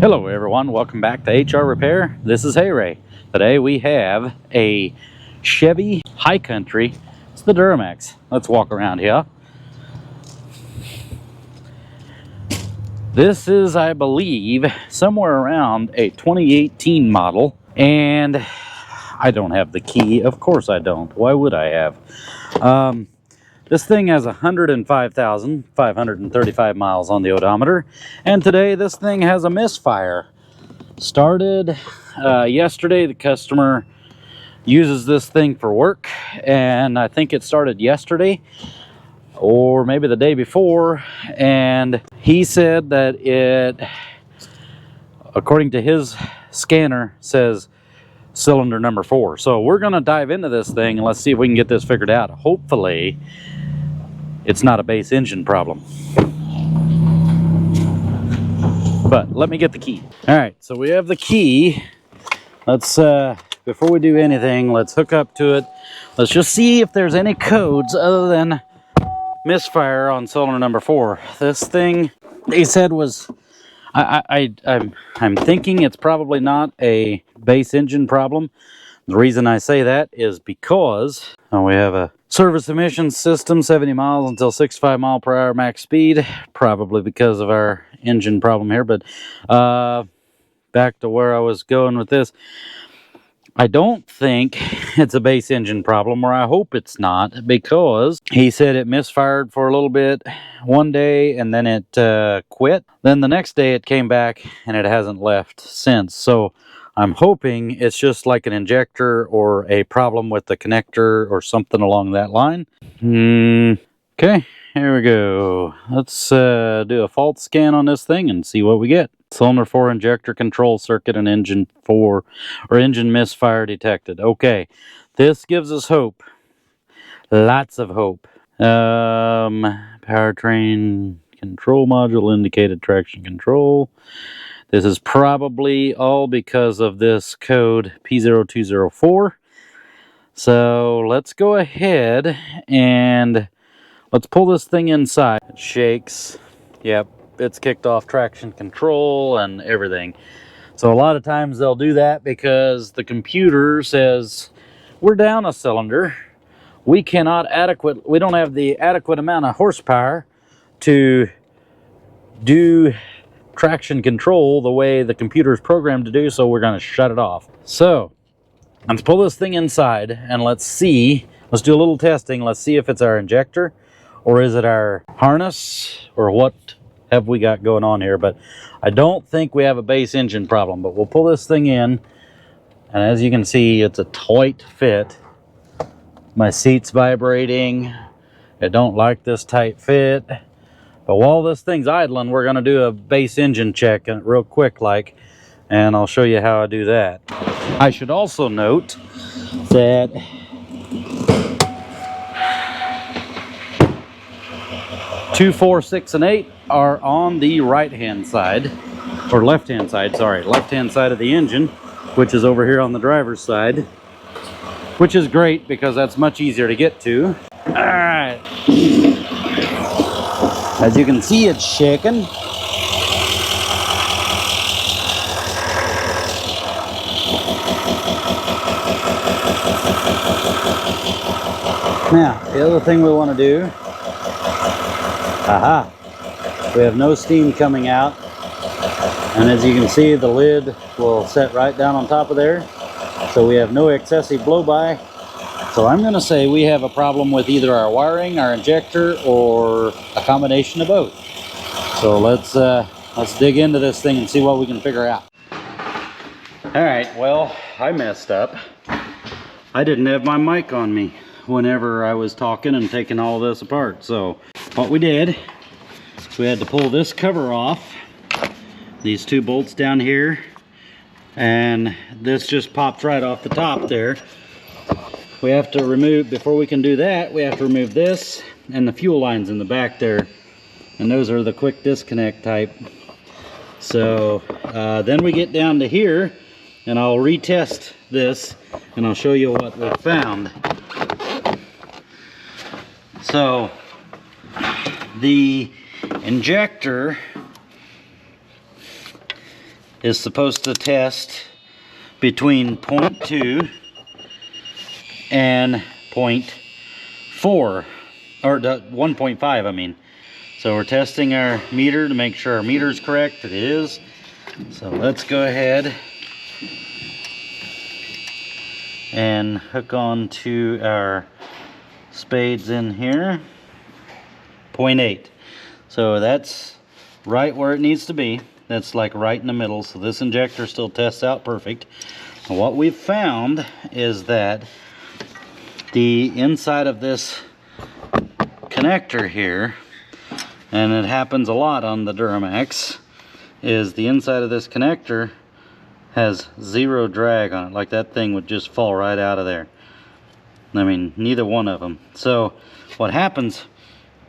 Hello everyone, welcome back to HR Repair. This is Hey Ray. Today we have a Chevy High Country. It's the Duramax. Let's walk around here. This is, I believe, somewhere around a 2018 model, and I don't have the key. Of course I don't. Why would I have? This thing has 105,535 miles on the odometer, and today this thing has a misfire. Started yesterday. The customer uses this thing for work, and I think it started yesterday or maybe the day before, and he said that it, according to his scanner, says cylinder number 4. So we're gonna dive into this thing and let's see if we can get this figured out. Hopefully it's not a base engine problem. But let me get the key. All right, so we have the key. Let's before we do anything, let's hook up to it. Let's just see if there's any codes other than misfire on cylinder number 4. This thing, they said, was I'm thinking it's probably not a base engine problem. The reason I say that is because we have a service emissions system, 70 miles until 65 mile per hour max speed, probably because of our engine problem here. But back to where I was going with this, I don't think it's a base engine problem, or I hope it's not, because he said it misfired for a little bit one day and then it quit. Then the next day it came back and it hasn't left since. So I'm hoping it's just like an injector or a problem with the connector or something along that line. Okay, here we go. Let's do a fault scan on this thing and see what we get. Cylinder 4 injector control circuit and engine 4 or engine misfire detected. Okay, this gives us hope. Lots of hope. Powertrain control module indicated traction control. This is probably all because of this code P0204. So let's go ahead and let's pull this thing inside. It shakes. Yep, it's kicked off traction control and everything. So a lot of times they'll do that because the computer says we're down a cylinder. We don't have the adequate amount of horsepower to do traction control the way the computer is programmed to do, so we're going to shut it off. So let's pull this thing inside and let's do a little testing. Let's see if it's our injector or is it our harness or what have we got going on here. But I don't think we have a base engine problem, but we'll pull this thing in, and as you can see, it's a tight fit. My seat's vibrating. I don't like this tight fit. But while this thing's idling, we're going to do a base engine check real quick like, and I'll show you how I do that. I should also note that two, 4, 6, and 8 are on the right-hand side, or left-hand side, sorry, left-hand side of the engine, which is over here on the driver's side, which is great because that's much easier to get to. All right. As you can see, it's shaking. Now, the other thing we want to do, we have no steam coming out, and as you can see, the lid will set right down on top of there, so we have no excessive blow-by. So I'm going to say we have a problem with either our wiring, our injector, or a combination of both. So let's dig into this thing and see what we can figure out. All right, well, I messed up. I didn't have my mic on me whenever I was talking and taking all this apart. So what we did, we had to pull this cover off, these 2 bolts down here, and this just popped right off the top there. We have to remove, before we can do that, we have to remove this and the fuel lines in the back there, and those are the quick disconnect type. So then we get down to here, and I'll retest this and I'll show you what we found. So the injector is supposed to test between 0.2 and 0.4, or 1.5 I mean. So we're testing our meter to make sure our meter is correct. It is. So let's go ahead and hook on to our spades in here. 0.8. So that's right where it needs to be. That's like right in the middle. So this injector still tests out perfect. And what we've found is that the inside of this connector here, and it happens a lot on the Duramax, is the inside of this connector has zero drag on it. Like that thing would just fall right out of there. I mean, neither one of them. So what happens,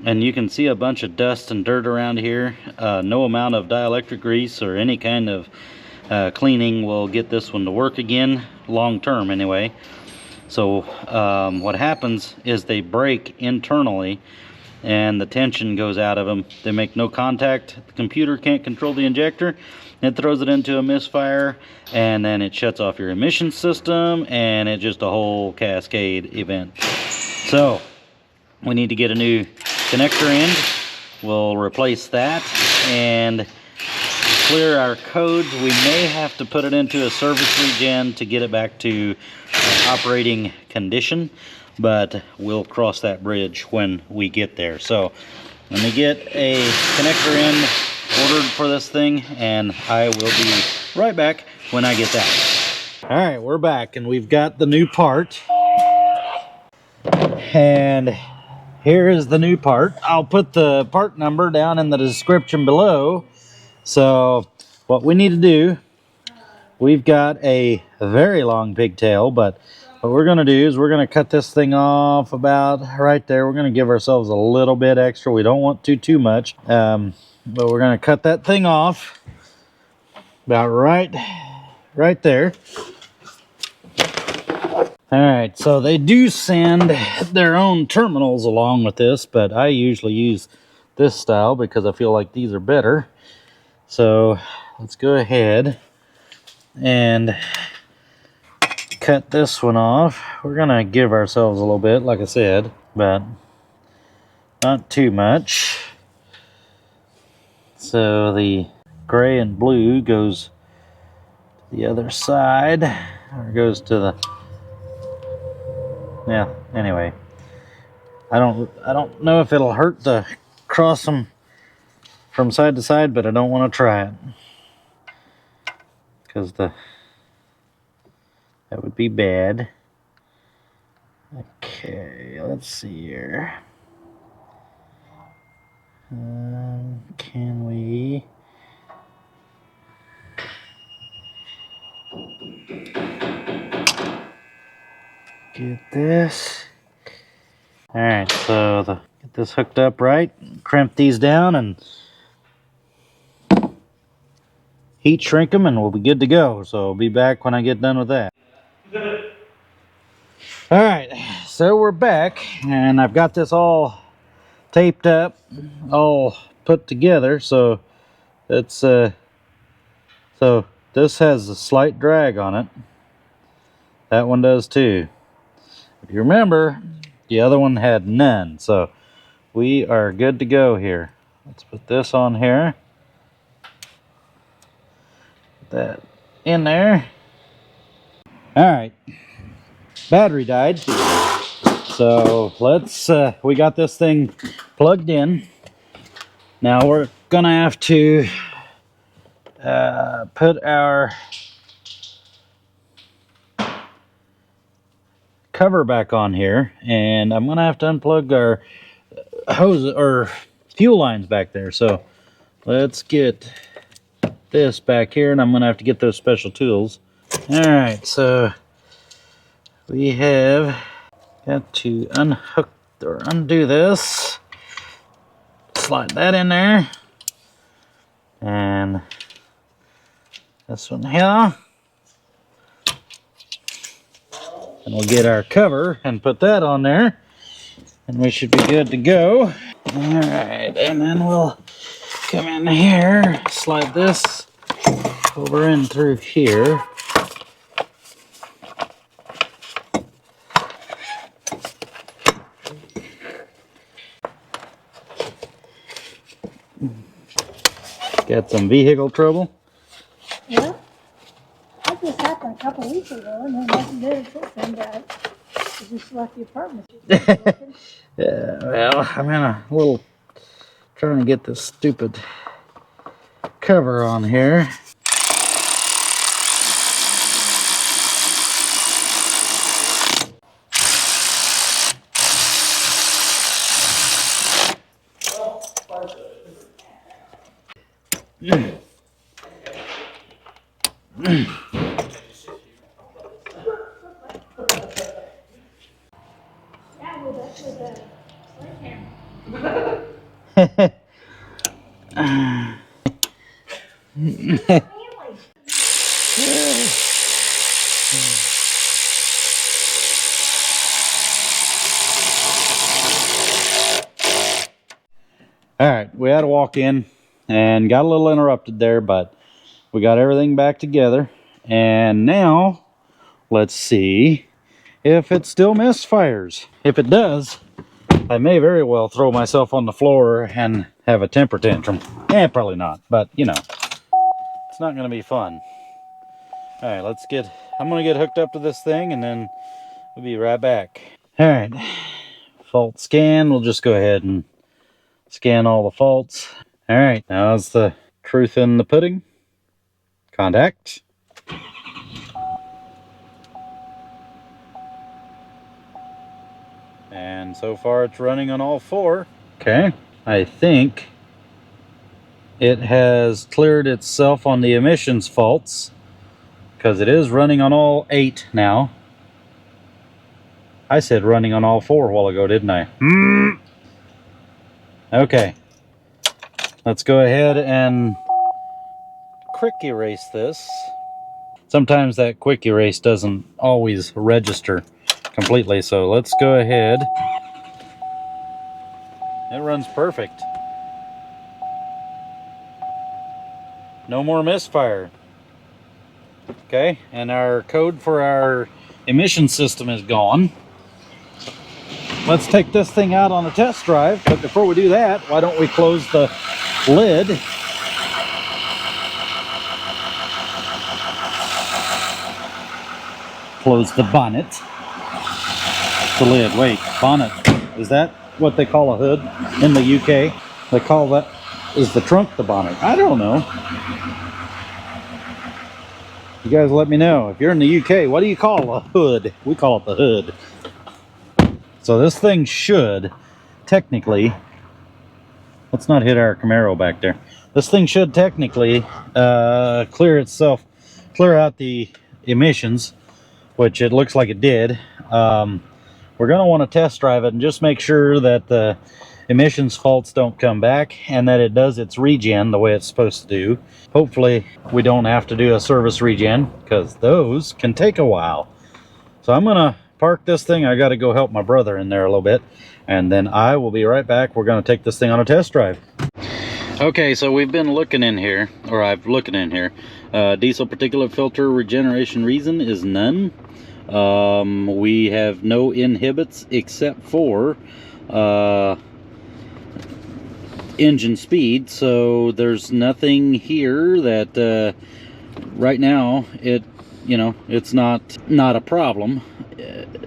and you can see a bunch of dust and dirt around here, no amount of dielectric grease or any kind of cleaning will get this one to work again, long term anyway. So what happens is they break internally and the tension goes out of them. They make no contact. The computer can't control the injector. It throws it into a misfire, and then it shuts off your emission system, and it's just a whole cascade event. So we need to get a new connector in. We'll replace that and clear our codes. We may have to put it into a service regen to get it back to operating condition, but we'll cross that bridge when we get there. So let me get a connector in ordered for this thing, and I will be right back when I get that. All right, we're back, and we've got the new part, and here is the new part. I'll put the part number down in the description below. So what we need to do, we've got a very long pigtail, but what we're going to do is we're going to cut this thing off about right there. We're going to give ourselves a little bit extra. We don't want too much, but we're going to cut that thing off about right there. All right, so they do send their own terminals along with this, but I usually use this style because I feel like these are better. So let's go ahead and cut this one off. We're gonna give ourselves a little bit, like I said, but not too much. So the gray and blue goes to the other side, or goes to the, yeah, anyway. I don't know if it'll hurt to cross them from side to side, but I don't want to try it because that would be bad. Okay, let's see here. Can we? Get this. All right, so get this hooked up right. Crimp these down and heat shrink them, and we'll be good to go. So I'll be back when I get done with that. All right, so we're back, and I've got this all taped up, all put together. So it's so this has a slight drag on it. That one does too. If you remember, the other one had none. So we are good to go here. Let's put this on here. Put that in there. All right. Battery died. So let's, we got this thing plugged in. Now we're gonna have to put our cover back on here, and I'm gonna have to unplug our hose or fuel lines back there. So let's get this back here, and I'm gonna have to get those special tools. All right, so we have got to unhook or undo this, slide that in there, and this one here, and we'll get our cover and put that on there, and we should be good to go. All right, and then we'll come in here, slide this over in through here. Got some vehicle trouble? Yeah. That just happened a couple weeks ago, and then nothing did since then, but I just left the apartment. Yeah, well, I'm in a little trying to get this stupid cover on here. All right, we had to walk in and got a little interrupted there, but we got everything back together. And now let's see if it still misfires. If it does, I may very well throw myself on the floor and have a temper tantrum. Probably not, but you know, it's not going to be fun. All right, I'm going to get hooked up to this thing and then we'll be right back. All right, fault scan. We'll just go ahead and scan all the faults. All right, now is the truth in the pudding. Contact. And so far it's running on all 4. Okay, I think it has cleared itself on the emissions faults because it is running on all 8 now. I said running on all 4 a while ago, didn't I? Okay, let's go ahead and quick erase this. Sometimes that quick erase doesn't always register completely, so let's go ahead. It runs perfect. No more misfire. Okay, and our code for our emission system is gone. Let's take this thing out on a test drive, but before we do that, why don't we close the lid. Close the bonnet. The lid, wait, bonnet. Is that what they call a hood in the UK? They call that, is the trunk the bonnet? I don't know. You guys let me know. If you're in the UK, what do you call a hood? We call it the hood. So this thing should, technically, let's not hit our Camaro back there. This thing should technically clear out the emissions, which it looks like it did. We're going to want to test drive it and just make sure that the emissions faults don't come back and that it does its regen the way it's supposed to do. Hopefully we don't have to do a service regen because those can take a while. So I'm going to park this thing. I got to go help my brother in there a little bit, and then I will be right back. We're going to take this thing on a test drive. Okay, so we've been looking in here, or I've looking in here. Diesel particulate filter regeneration reason is none. We have no inhibits except for engine speed, so there's nothing here that right now it's not a problem.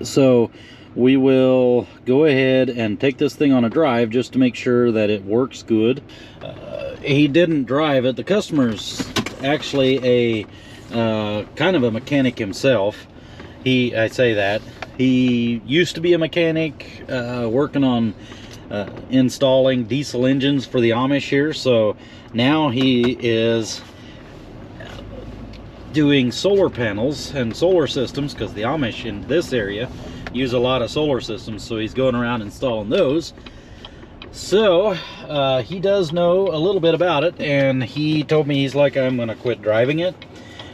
So we will go ahead and take this thing on a drive just to make sure that it works good. He didn't drive it. The customer's actually a kind of a mechanic himself. I say that he used to be a mechanic working on installing diesel engines for the Amish here, so now he is doing solar panels and solar systems because the Amish in this area use a lot of solar systems, so he's going around installing those. So he does know a little bit about it, and he told me, he's like, I'm gonna quit driving it.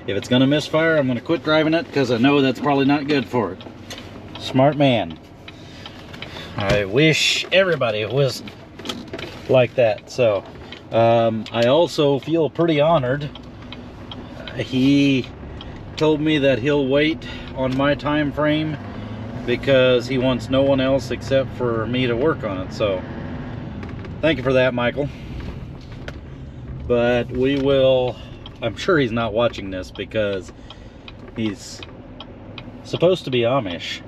If it's gonna misfire, I'm gonna quit driving it because I know that's probably not good for it. Smart man. I wish everybody was like that. So I also feel pretty honored. he told me that he'll wait on my time frame because he wants no one else except for me to work on it. So thank you for that, Michael. But we will, I'm sure he's not watching this because he's supposed to be Amish.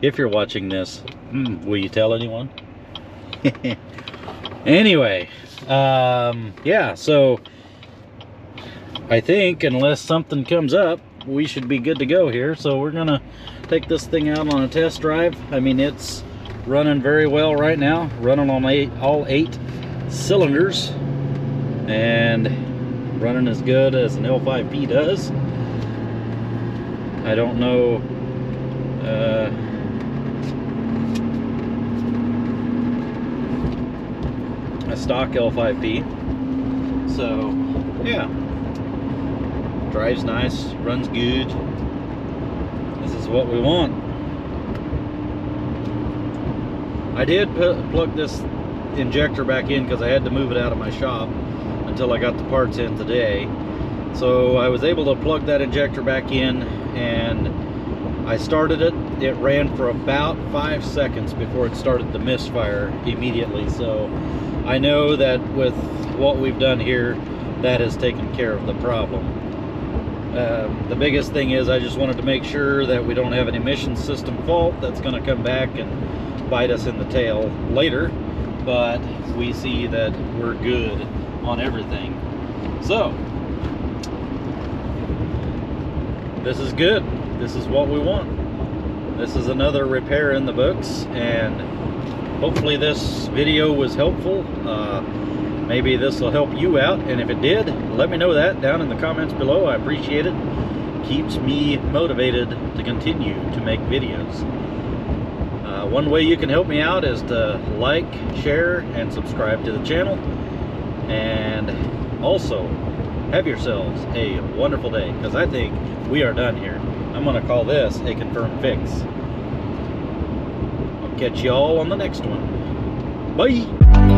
If you're watching this, will you tell anyone? Anyway, yeah, so I think unless something comes up, we should be good to go here. So we're gonna take this thing out on a test drive. I mean, it's running very well right now, running on all eight cylinders and running as good as an L5P does. I don't know a stock L5P, so yeah, drives nice, runs good. This is what we want. I did plug this injector back in because I had to move it out of my shop until I got the parts in today. So I was able to plug that injector back in, and I started it. It ran for about 5 seconds before it started to misfire immediately. So I know that with what we've done here, that has taken care of the problem. The biggest thing is I just wanted to make sure that we don't have an emission system fault that's going to come back and bite us in the tail later, but we see that we're good on everything. So this is good. This is what we want. This is another repair in the books, and hopefully this video was helpful. Maybe this will help you out, and if it did, let me know that down in the comments below. I appreciate it. Keeps me motivated to continue to make videos. One way you can help me out is to like, share, and subscribe to the channel. And also, have yourselves a wonderful day, because I think we are done here. I'm going to call this a confirmed fix. I'll catch you all on the next one. Bye!